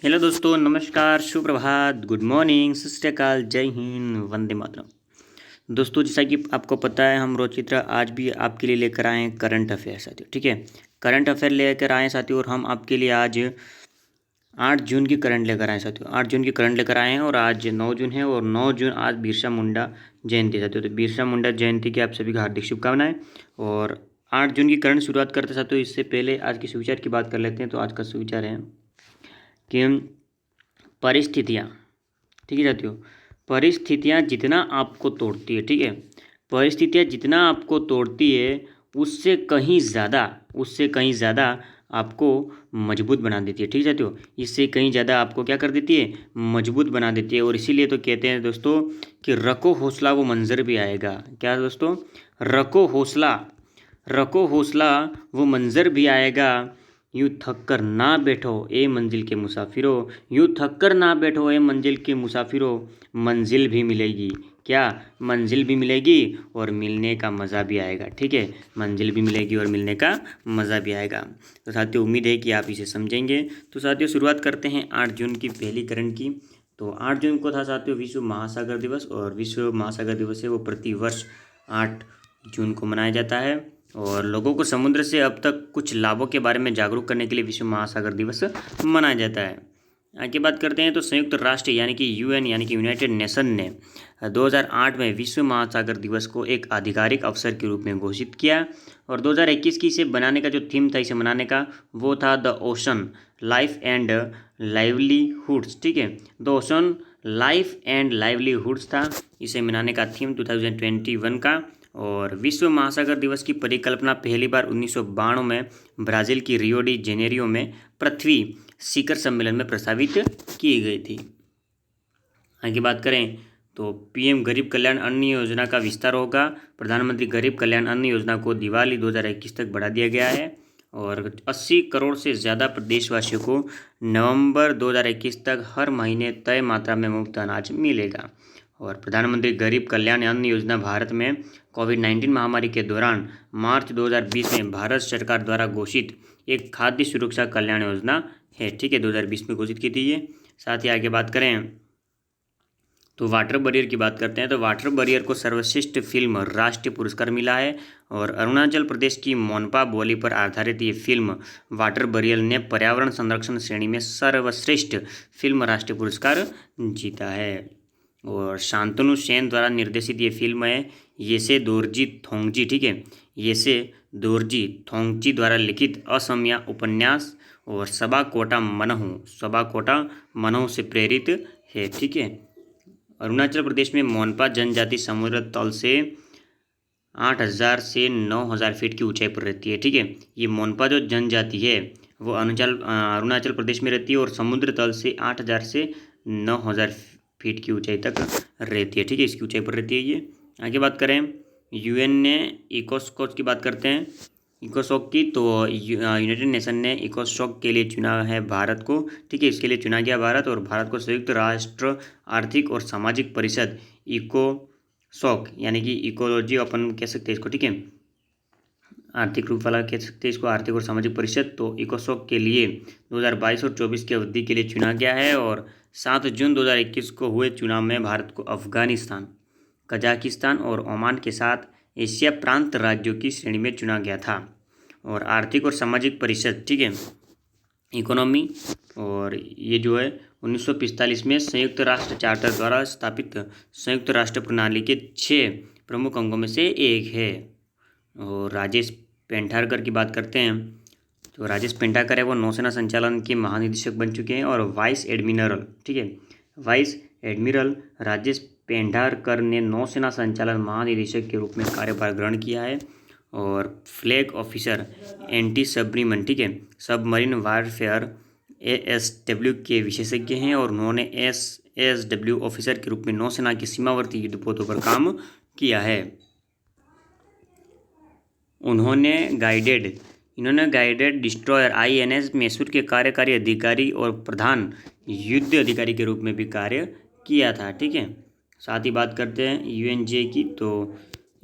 Hello दोस्तों, नमस्कार, सुप्रभात, गुड मॉर्निंग, सत श्री अकाल, जय हिंद, वंदे मातरम। दोस्तों, जैसा कि आपको पता है, हम रोचित्रा आज भी आपके लिए लेकर आए हैं करंट अफेयर साथियों। ठीक है, करंट अफेयर लेकर आए हैं साथियों, और हम आपके लिए आज 8 जून की करंट लेकर आए हैं साथियों। 8 जून की करंट लेकर आए हैं, और आज 9 जून है, और 9 जून आज बिरसा मुंडा जयंती साथियों। तो बिरसा मुंडा जयंती की आप सभी को हार्दिक शुभकामनाएं। और 8 जून की करंट शुरुआत करते साथियों, इससे पहले आज के सुविचार की बात कर लेते हैं। तो आज का सुविचार है कि परिस्थितियाँ, ठीक है साथियों, परिस्थितियाँ जितना आपको तोड़ती है, ठीक है, परिस्थितियाँ जितना आपको तोड़ती है उससे कहीं ज़्यादा आपको मजबूत बना देती है। ठीक है साथियों, इससे कहीं ज़्यादा आपको क्या कर देती है, मजबूत बना देती है। और इसीलिए तो कहते हैं दोस्तों कि रखो हौसला वो मंजर भी आएगा। क्या दोस्तों, रखो हौसला वो मंजर भी आएगा। यूँ थक कर ना बैठो ए मंजिल के मुसाफिरों, यूँ थक कर ना बैठो ए मंजिल के मुसाफिरों, मंजिल भी मिलेगी। क्या, मंजिल भी मिलेगी और मिलने का मज़ा भी आएगा। ठीक है, मंजिल भी मिलेगी और मिलने का मज़ा भी आएगा। तो साथियों, उम्मीद है कि आप इसे समझेंगे। तो साथियों, शुरुआत करते हैं 8 जून की पहली करंट की। तो 8 जून को था साथियों विश्व महासागर दिवस, और विश्व महासागर दिवस है वो प्रतिवर्ष 8 जून को मनाया जाता है। और लोगों को समुद्र से अब तक कुछ लाभों के बारे में जागरूक करने के लिए विश्व महासागर दिवस मनाया जाता है। आगे बात करते हैं तो संयुक्त राष्ट्र यानी कि यूएन यानी कि यूनाइटेड नेशन ने 2008 में विश्व महासागर दिवस को एक आधिकारिक अवसर के रूप में घोषित किया। और 2021 की इसे बनाने का जो थीम था, इसे मनाने का, वो था the ocean life and livelihoods. ठीक है, the ocean life and livelihoods था इसे मनाने का थीम 2021 का। और विश्व महासागर दिवस की परिकल्पना पहली बार 1992 में ब्राज़ील की रियो डी जेनेरियो में पृथ्वी शिखर सम्मेलन में प्रस्तावित की गई थी। आगे बात करें तो पीएम गरीब कल्याण अन्न योजना का विस्तार होगा। प्रधानमंत्री गरीब कल्याण अन्न योजना को दिवाली 2021 तक बढ़ा दिया गया है। और 80 करोड़ से ज़्यादा देशवासियों को नवंबर 2021 तक हर महीने तय मात्रा में मुफ्त अनाज मिलेगा। और प्रधानमंत्री गरीब कल्याण अन्न योजना भारत में कोविड-19 महामारी के दौरान मार्च 2020 में भारत सरकार द्वारा घोषित एक खाद्य सुरक्षा कल्याण योजना है। ठीक है, 2020 में घोषित की थी ये। साथ ही आगे बात करें तो वाटर बरियर की बात करते हैं। तो वाटर बरियर को सर्वश्रेष्ठ फिल्म राष्ट्रीय पुरस्कार मिला है। और अरुणाचल प्रदेश की मोनपा बोली पर आधारित ये फिल्म वाटर बरियर ने पर्यावरण संरक्षण श्रेणी में सर्वश्रेष्ठ फिल्म राष्ट्रीय पुरस्कार जीता है। और शांतनु सेन द्वारा निर्देशित ये फिल्म है येसे दोरजी थोंगजी। ठीक है, येसे दोरजी थोंगजी द्वारा लिखित असमिया उपन्यास और सबा कोटा मनहु से प्रेरित है। ठीक है, अरुणाचल प्रदेश में मोनपा जनजाति समुद्र तल से 8,000 से 9,000 फीट की ऊंचाई पर रहती है। ठीक है, ये मोनपा जो जनजाति है वो अरुणाचल प्रदेश में रहती है, और समुद्र तल से 8,000 से 9,000 फीट की ऊंचाई तक रहती है। ठीक है, इसकी ऊंचाई पर रहती है ये। आगे बात करें यूएन ने इकोसॉक की बात करते हैं। इकोसॉक की तो यूनाइटेड नेशन ने इकोसॉक के लिए चुना है भारत को। ठीक है, इसके लिए चुना गया भारत, और भारत को संयुक्त राष्ट्र आर्थिक और सामाजिक परिषद इकोसॉक यानी कि इकोलॉजी अपन कह सकते हैं इसको। ठीक है, आर्थिक रूप वाला कह सकते हैं इसको, आर्थिक और सामाजिक परिषद। तो इकोसॉक के लिए 2022 और 24 की अवधि के लिए चुना गया है। और 7 जून 2021 को हुए चुनाव में भारत को अफगानिस्तान, कजाकिस्तान और ओमान के साथ एशिया प्रांत राज्यों की श्रेणी में चुना गया था। और आर्थिक और सामाजिक परिषद, ठीक है, इकोनॉमी, और ये जो है 1945 में संयुक्त राष्ट्र चार्टर द्वारा स्थापित संयुक्त राष्ट्र प्रणाली के 6 प्रमुख अंगों में से एक है। और राजेश पेंठारकर की बात करते हैं। तो राजेश पेंठारकर है वो नौसेना संचालन के महानिदेशक बन चुके हैं, और वाइस एडमिरल, ठीक है, वाइस एडमिरल राजेश पेंठारकर ने नौसेना संचालन महानिदेशक के रूप में कार्यभार ग्रहण किया है। और फ्लैग ऑफिसर एंटी सबमरीन, ठीक है, सबमरीन वारफेयर ASW के विशेषज्ञ हैं, और उन्होंने ASW ऑफिसर के रूप में नौसेना की सीमावर्ती युद्धपोतों पर काम किया है। इन्होंने गाइडेड डिस्ट्रॉयर INS मैसूर के कार्यकारी अधिकारी और प्रधान युद्ध अधिकारी के रूप में भी कार्य किया था। ठीक है, साथ ही बात करते हैं UNGA की। तो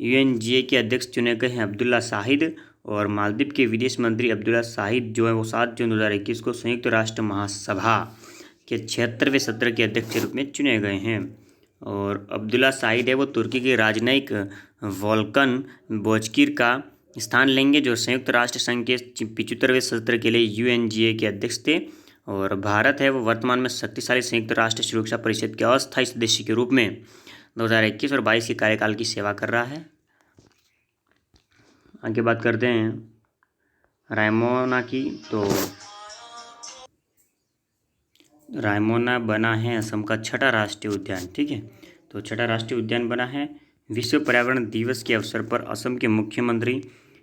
UNGA के अध्यक्ष चुने गए हैं अब्दुल्ला शाहिद, और मालदीव के विदेश मंत्री अब्दुल्ला शाहिद जो है वो 7 जून 2021 को संयुक्त राष्ट्र महासभा के 76वें सत्र के अध्यक्ष के रूप में चुने गए हैं। और अब्दुल्ला शाहिद है वो तुर्की के राजनयिक वोल्कन बोजकिर का स्थान लेंगे, जो संयुक्त राष्ट्र संघ के 75वें सत्र के लिए UNGA के अध्यक्ष थे। और भारत है वो वर्तमान में शक्तिशाली संयुक्त राष्ट्र सुरक्षा परिषद के अस्थायी सदस्य के रूप में 2021 और 22 के कार्यकाल की सेवा कर रहा है। आगे बात करते हैं रायमोना की। तो रायमोना बना है असम का छठा राष्ट्रीय उद्यान। ठीक है, तो छठा राष्ट्रीय उद्यान बना है। विश्व पर्यावरण दिवस के अवसर पर असम के मुख्यमंत्री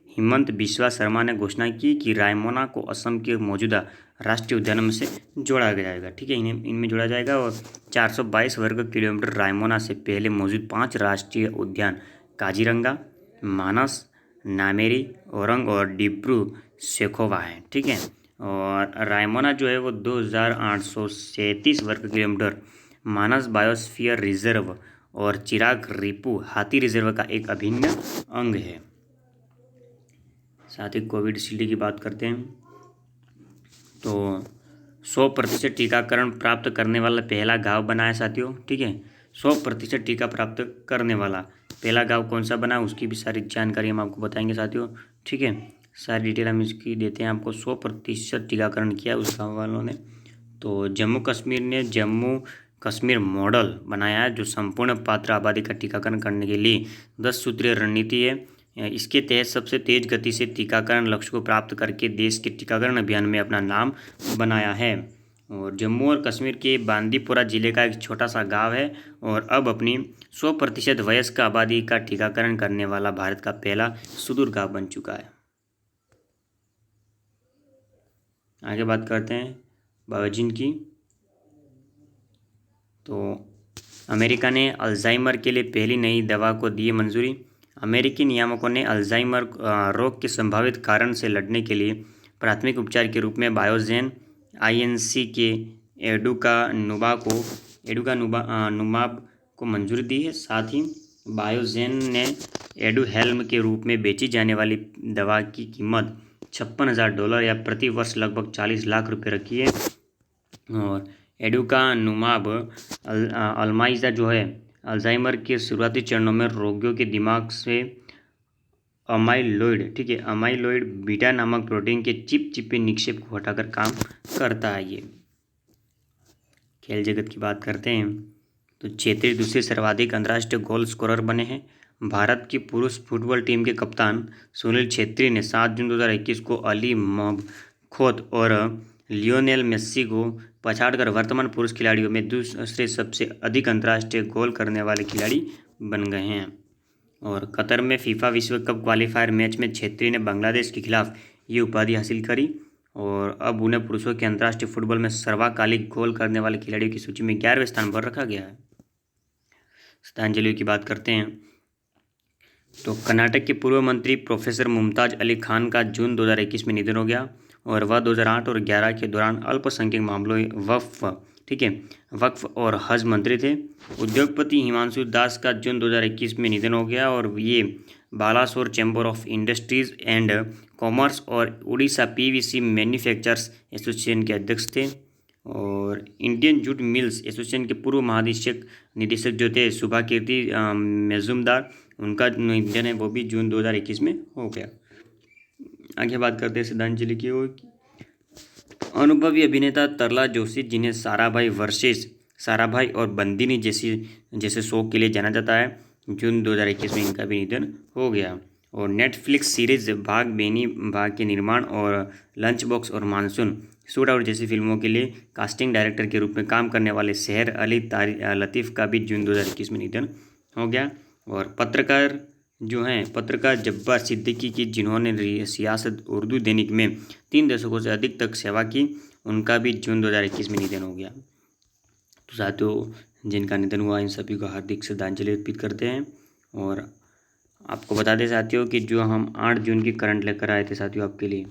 हिमंत बिस्वा शर्मा ने घोषणा की कि रायमोना को असम के मौजूदा राष्ट्रीय उद्यानों में से जोड़ा जाएगा। ठीक है, इनमें जोड़ा जाएगा। और 422 वर्ग किलोमीटर रायमोना से पहले मौजूद 5 राष्ट्रीय उद्यान काजीरंगा, मानस, नामेरी, औरंग और डिब्रू सैखोवा है। ठीक है, और रायमोना जो है वो 2837 वर्ग किलोमीटर मानस बायोस्फीयर रिजर्व और चिराग रिपू हाथी रिजर्व का एक अभिन्न अंग है। साथ ही कोविशील्ड की बात करते हैं। तो 100% टीकाकरण प्राप्त करने वाला पहला गांव बना है साथियों। ठीक है, 100% टीका प्राप्त करने वाला पहला गांव कौन सा बना, उसकी भी सारी जानकारी हम आपको बताएंगे साथियों। ठीक है, सारी डिटेल हम इसकी देते हैं आपको। 100% टीकाकरण किया उस गाँव वालों ने। तो जम्मू कश्मीर ने जम्मू कश्मीर मॉडल बनाया है, जो संपूर्ण पात्र आबादी का टीकाकरण करने के लिए 10 सूत्रीय रणनीति है। इसके तहत सबसे तेज गति से टीकाकरण लक्ष्य को प्राप्त करके देश के टीकाकरण अभियान में अपना नाम बनाया है। और जम्मू और कश्मीर के बांदीपुरा जिले का एक छोटा सा गांव है और अब अपनी 100% वयस्क आबादी का टीकाकरण करने वाला भारत का पहला सुदूर गांव बन चुका है। आगे बात करते हैं बायोजिन की। तो अमेरिका ने अल्जाइमर के लिए पहली नई दवा को दी मंजूरी। अमेरिकी नियामकों ने अल्जाइमर रोग के संभावित कारण से लड़ने के लिए प्राथमिक उपचार के रूप में बायोजेन INC के एडुकानुमाब को मंजूरी दी है। साथ ही बायोजेन ने एडुहेल्म के रूप में बेची जाने वाली दवा की कीमत $56,000 या प्रति वर्ष लगभग 40 लाख रुपए रखी है। और एडुकानुमाब अल्जाइमर जो है अल्जाइमर के शुरुआती चरणों में रोगियों के दिमाग से अमाइलॉइड, ठीक है, अमाइलॉइड बीटा नामक प्रोटीन के चिपचिपे निक्षेप को हटाकर काम करता है। ये खेल जगत की बात करते हैं। तो क्षेत्रीय दूसरे सर्वाधिक अंतर्राष्ट्रीय गोल स्कोरर बने हैं। भारत की पुरुष फुटबॉल टीम के कप्तान सुनील छेत्री ने 7 जून 2021 को अली मबखोत और लियोनेल मेस्सी को पछाड़कर वर्तमान पुरुष खिलाड़ियों में दूसरे सबसे अधिक अंतर्राष्ट्रीय गोल करने वाले खिलाड़ी बन गए हैं। और कतर में फीफा विश्व कप क्वालिफायर मैच में छेत्री ने बांग्लादेश के खिलाफ ये उपाधि हासिल करी और अब उन्हें पुरुषों के अंतर्राष्ट्रीय फुटबॉल में सर्वाकालिक गोल करने वाले खिलाड़ियों की सूची में 11वें स्थान पर रखा गया है। श्रद्धांजलि की बात करते हैं। तो कर्नाटक के पूर्व मंत्री प्रोफेसर मुमताज़ अली खान का जून 2021 में निधन हो गया और वह 2008 और 11 के दौरान अल्पसंख्यक मामलों वक्फ और हज मंत्री थे। उद्योगपति हिमांशु दास का जून 2021 में निधन हो गया और ये Balasore chamber of industries and commerce और उड़ीसा PVC मैन्युफैक्चरर्स एसोसिएशन के अध्यक्ष थे। और इंडियन जूट मिल्स एसोसिएशन के पूर्व निदेशक जो थे सुभा कीर्ति मजूमदार, उनका निधन है वो भी जून 2021 में हो गया। आगे बात करते हैं श्रद्धांजलि की। अनुभवी अभिनेता तरला जोशी, जिन्हें साराभाई वर्सेस साराभाई और बंदिनी जैसे शो के लिए जाना जाता है, जून 2021 में इनका भी निधन हो गया। और नेटफ्लिक्स सीरीज भाग बेनी भाग के निर्माण और लंच बॉक्स और मानसून शूट आउट जैसी फिल्मों के लिए कास्टिंग डायरेक्टर के रूप में काम करने वाले सेहर अली लतीफ़ का भी जून 2021 में निधन हो गया। और पत्रकार जब्बार सिद्दीकी की, जिन्होंने सियासत उर्दू दैनिक में 3 दशकों से अधिक तक सेवा की, उनका भी जून 2021 में निधन हो गया। तो साथियों, जिनका निधन हुआ इन सभी को हार्दिक श्रद्धांजलि अर्पित करते हैं। और आपको बता दें साथियों कि जो हम 8 जून की करंट लेकर आए थे साथियों, आपके लिए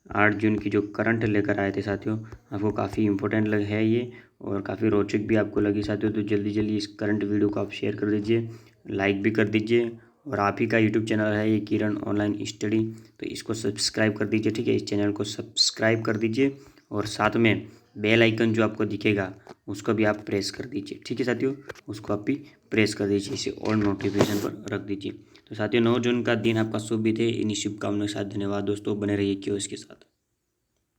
8 जून की जो करंट लेकर आए थे साथियों, आपको काफ़ी इंपॉर्टेंट है ये और काफ़ी रोचक भी आपको लगी साथियों। तो जल्दी इस करंट वीडियो को आप शेयर कर दीजिए, लाइक भी कर दीजिए। और आप ही का यूट्यूब चैनल है ये किरण ऑनलाइन स्टडी, तो इसको सब्सक्राइब कर दीजिए। ठीक है, इस चैनल को सब्सक्राइब कर दीजिए और साथ में बेल आइकन जो आपको दिखेगा उसको भी आप प्रेस कर दीजिए। ठीक है साथियों, उसको आप भी प्रेस कर दीजिए, इसे ऑल नोटिफिकेशन पर रख दीजिए। तो साथियों 9 जून का दिन आपका शुभ बीते, इन्हीं शुभकामनाओं के साथ धन्यवाद दोस्तों, बने रहिए क्यों इसके साथ।